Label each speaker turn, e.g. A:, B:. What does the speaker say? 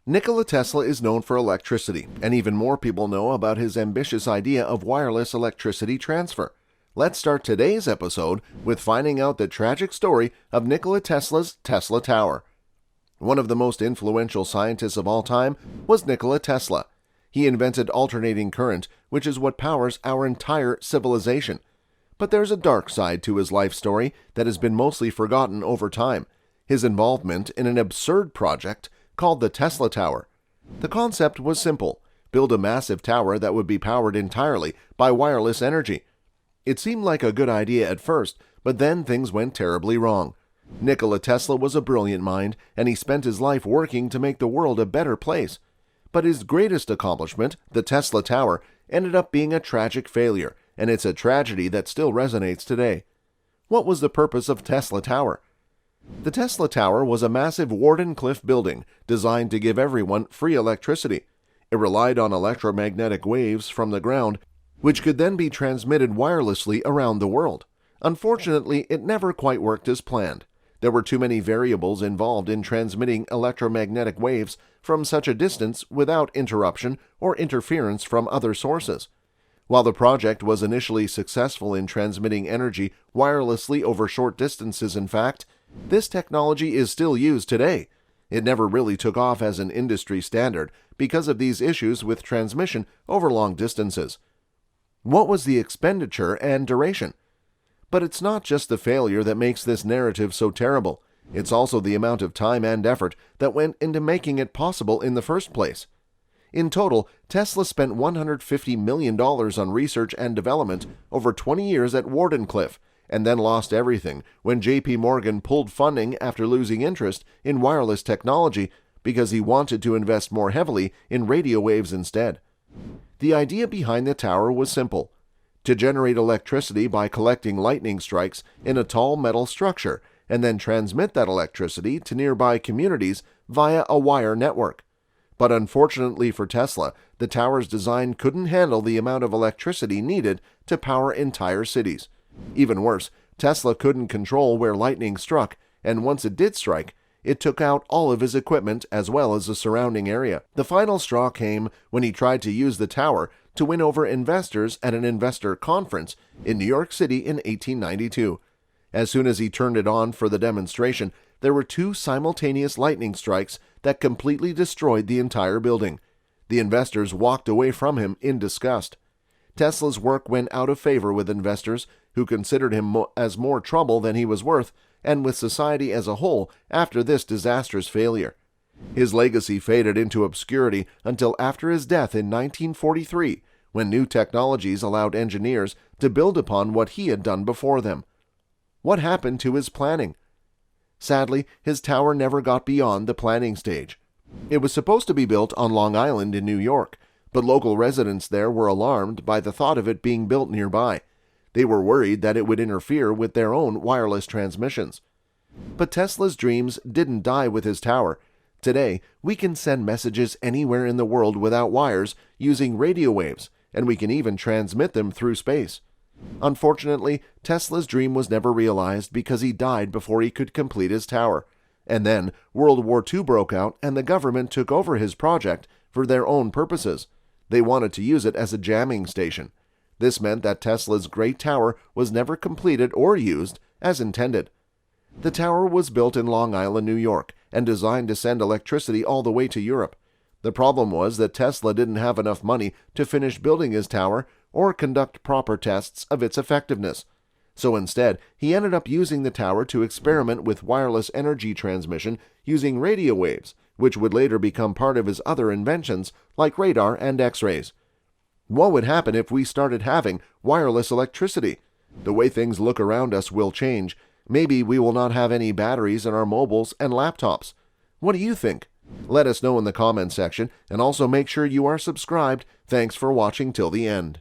A: Nikola Tesla is known for electricity, and even more people know about his ambitious idea of wireless electricity transfer. Let's start today's episode with finding out the tragic story of Nikola Tesla's Tesla Tower. One of the most influential scientists of all time was Nikola Tesla. He invented alternating current, which is what powers our entire civilization. But there's a dark side to his life story that has been mostly forgotten over time: his involvement in an absurd project called the Tesla Tower. The concept was simple: build a massive tower that would be powered entirely by wireless energy. It seemed like a good idea at first, but then things went terribly wrong. Nikola Tesla was a brilliant mind, and he spent his life working to make the world a better place. But his greatest accomplishment, the Tesla Tower, ended up being a tragic failure, and it's a tragedy that still resonates today. What was the purpose of Tesla Tower? The Tesla Tower was a massive Wardenclyffe building designed to give everyone free electricity. It relied on electromagnetic waves from the ground, which could then be transmitted wirelessly around the world. Unfortunately, it never quite worked as planned. There were too many variables involved in transmitting electromagnetic waves from such a distance without interruption or interference from other sources. While the project was initially successful in transmitting energy wirelessly over short distances, in fact, this technology is still used today. It never really took off as an industry standard because of these issues with transmission over long distances. What was the expenditure and duration? But it's not just the failure that makes this narrative so terrible. It's also the amount of time and effort that went into making it possible in the first place. In total, Tesla spent $150 million on research and development over 20 years at Wardenclyffe, and then lost everything when J.P. Morgan pulled funding after losing interest in wireless technology because he wanted to invest more heavily in radio waves instead. The idea behind the tower was simple: to generate electricity by collecting lightning strikes in a tall metal structure and then transmit that electricity to nearby communities via a wire network. But unfortunately for Tesla, the tower's design couldn't handle the amount of electricity needed to power entire cities. Even worse, Tesla couldn't control where lightning struck, and once it did strike, it took out all of his equipment as well as the surrounding area. The final straw came when he tried to use the tower to win over investors at an investor conference in New York City in 1892. As soon as he turned it on for the demonstration, there were two simultaneous lightning strikes that completely destroyed the entire building. The investors walked away from him in disgust. Tesla's work went out of favor with investors, who considered him as more trouble than he was worth, and with society as a whole after this disastrous failure. His legacy faded into obscurity until after his death in 1943, when new technologies allowed engineers to build upon what he had done before them. What happened to his planning? Sadly, his tower never got beyond the planning stage. It was supposed to be built on Long Island in New York, but local residents there were alarmed by the thought of it being built nearby. They were worried that it would interfere with their own wireless transmissions. But Tesla's dreams didn't die with his tower. Today, we can send messages anywhere in the world without wires using radio waves, and we can even transmit them through space. Unfortunately, Tesla's dream was never realized because he died before he could complete his tower. And then World War II broke out, and the government took over his project for their own purposes. They wanted to use it as a jamming station. This meant that Tesla's great tower was never completed or used as intended. The tower was built in Long Island, New York, and designed to send electricity all the way to Europe. The problem was that Tesla didn't have enough money to finish building his tower or conduct proper tests of its effectiveness. So instead, he ended up using the tower to experiment with wireless energy transmission using radio waves, which would later become part of his other inventions like radar and X-rays. What would happen if we started having wireless electricity? The way things look around us will change. Maybe we will not have any batteries in our mobiles and laptops. What do you think? Let us know in the comments section, and also make sure you are subscribed. Thanks for watching till the end.